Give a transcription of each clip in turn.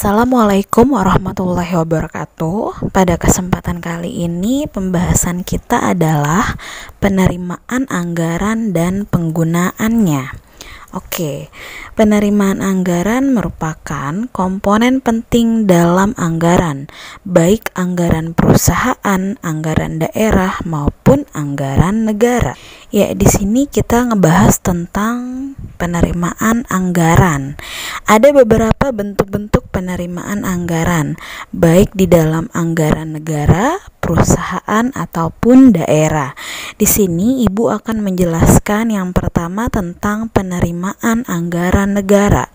Assalamualaikum warahmatullahi wabarakatuh. Pada kesempatan kali ini pembahasan kita adalah penerimaan anggaran dan penggunaannya. Oke, penerimaan anggaran merupakan komponen penting dalam anggaran, baik anggaran perusahaan, anggaran daerah maupun anggaran negara. Ya, di sini kita ngebahas tentang penerimaan anggaran. Ada beberapa bentuk-bentuk penerimaan anggaran, baik di dalam anggaran negara, perusahaan ataupun daerah. Di sini Ibu akan menjelaskan yang pertama tentang penerimaan anggaran negara.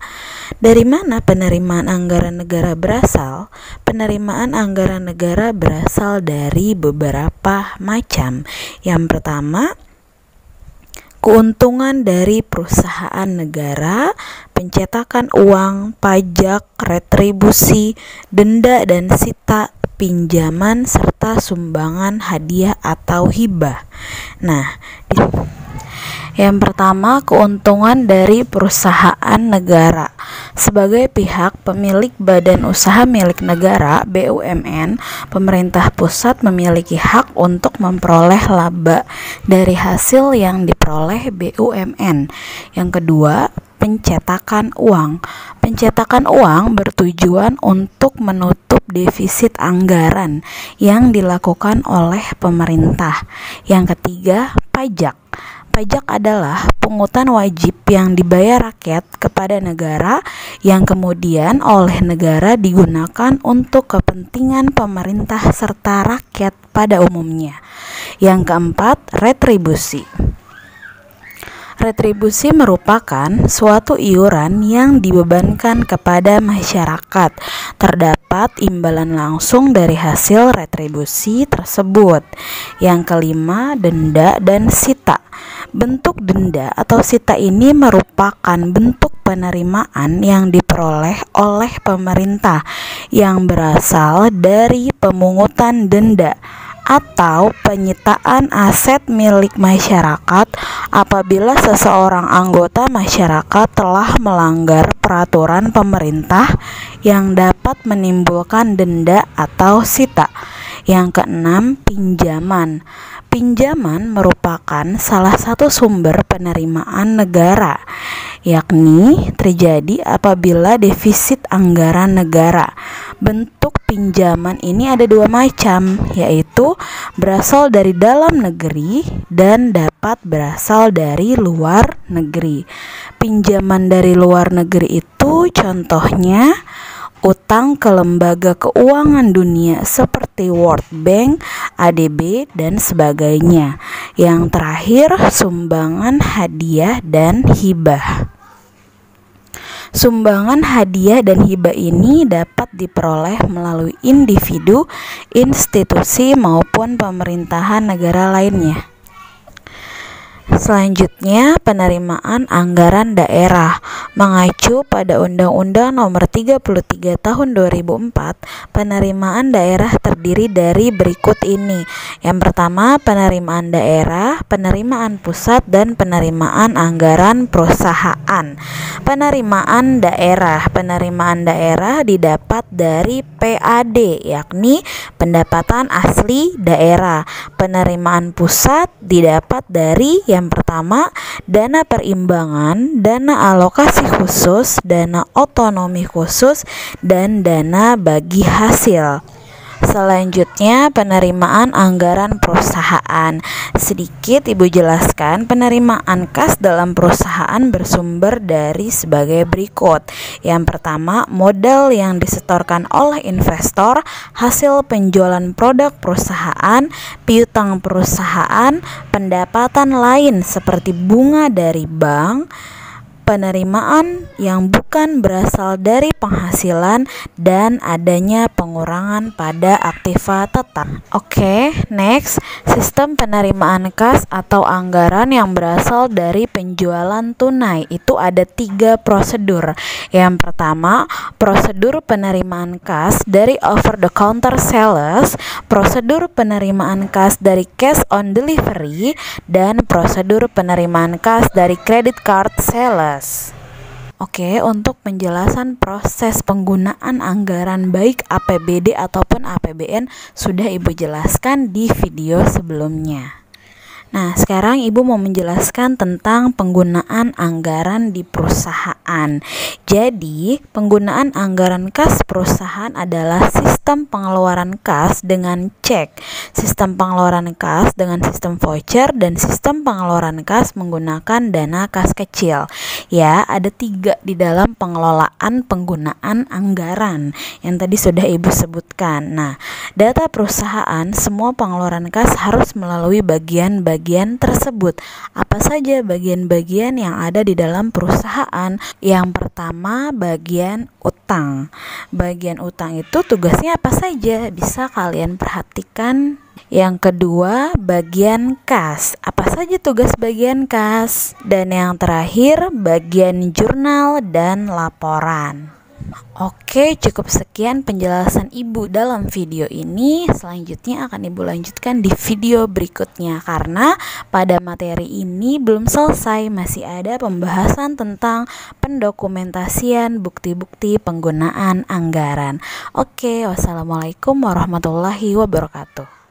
Dari mana penerimaan anggaran negara berasal? Penerimaan anggaran negara berasal dari beberapa macam. Yang pertama, keuntungan dari perusahaan negara, pencetakan uang, pajak, retribusi, denda dan sita, pinjaman, serta sumbangan, hadiah atau hibah. Nah, yang pertama, keuntungan dari perusahaan negara. Sebagai pihak pemilik badan usaha milik negara (BUMN), pemerintah pusat memiliki hak untuk memperoleh laba dari hasil yang diperoleh BUMN. Yang kedua, pencetakan uang. Pencetakan uang bertujuan untuk menutup defisit anggaran yang dilakukan oleh pemerintah. Yang ketiga, pajak. Pajak adalah pungutan wajib yang dibayar rakyat kepada negara yang kemudian oleh negara digunakan untuk kepentingan pemerintah serta rakyat pada umumnya. Yang keempat, retribusi. Retribusi merupakan suatu iuran yang dibebankan kepada masyarakat. Terdapat imbalan langsung dari hasil retribusi tersebut. Yang kelima, denda dan sita. Bentuk denda atau sita ini merupakan bentuk penerimaan yang diperoleh oleh pemerintah yang berasal dari pemungutan denda atau penyitaan aset milik masyarakat apabila seseorang anggota masyarakat telah melanggar peraturan pemerintah yang dapat menimbulkan denda atau sita. Yang keenam, pinjaman. Pinjaman merupakan salah satu sumber penerimaan negara, yakni terjadi apabila defisit anggaran negara. Bentuk pinjaman ini ada dua macam, yaitu berasal dari dalam negeri dan dapat berasal dari luar negeri. Pinjaman dari luar negeri itu contohnya utang ke lembaga keuangan dunia seperti World Bank, ADB, dan sebagainya. Yang terakhir, sumbangan, hadiah, dan hibah. Sumbangan, hadiah, dan hibah ini dapat diperoleh melalui individu, institusi, maupun pemerintahan negara lainnya. Selanjutnya, penerimaan anggaran daerah. Mengacu pada Undang-Undang Nomor 33 Tahun 2004, penerimaan daerah terdiri dari berikut ini. Yang pertama, penerimaan daerah, penerimaan pusat, dan penerimaan anggaran perusahaan. Penerimaan daerah. Penerimaan daerah didapat dari PAD, yakni pendapatan asli daerah. Penerimaan pusat didapat dari yang pertama, dana perimbangan, dana alokasi khusus, dana otonomi khusus, dan dana bagi hasil. Selanjutnya, penerimaan anggaran perusahaan. Sedikit Ibu jelaskan, penerimaan kas dalam perusahaan bersumber dari sebagai berikut. Yang pertama, modal yang disetorkan oleh investor, hasil penjualan produk perusahaan, piutang perusahaan, pendapatan lain seperti bunga dari bank, penerimaan yang bukan berasal dari penghasilan, dan adanya pengurangan pada aktiva tetap. Oke, next, sistem penerimaan kas atau anggaran yang berasal dari penjualan tunai. Itu ada 3 prosedur. Yang pertama, prosedur penerimaan kas dari over the counter sales, prosedur penerimaan kas dari cash on delivery, dan prosedur penerimaan kas dari credit card sales. Oke, untuk penjelasan proses penggunaan anggaran baik APBD ataupun APBN sudah Ibu jelaskan di video sebelumnya. Nah, sekarang Ibu mau menjelaskan tentang penggunaan anggaran di perusahaan. Jadi, penggunaan anggaran kas perusahaan adalah sistem pengeluaran kas dengan cek, sistem pengeluaran kas dengan sistem voucher, dan sistem pengeluaran kas menggunakan dana kas kecil. Ya, ada 3 di dalam pengelolaan penggunaan anggaran yang tadi sudah Ibu sebutkan. Nah, data perusahaan, semua pengeluaran kas harus melalui bagian-bagian tersebut. Apa saja bagian-bagian yang ada di dalam perusahaan? Yang pertama, bagian utang. Bagian utang itu tugasnya apa saja? Bisa kalian perhatikan. Yang kedua, bagian kas. Apa saja tugas bagian kas? Dan yang terakhir, bagian jurnal dan laporan. Oke, cukup sekian penjelasan Ibu dalam video ini. Selanjutnya akan Ibu lanjutkan di video berikutnya, karena pada materi ini belum selesai, masih ada pembahasan tentang pendokumentasian bukti-bukti penggunaan anggaran. Oke, wassalamualaikum warahmatullahi wabarakatuh.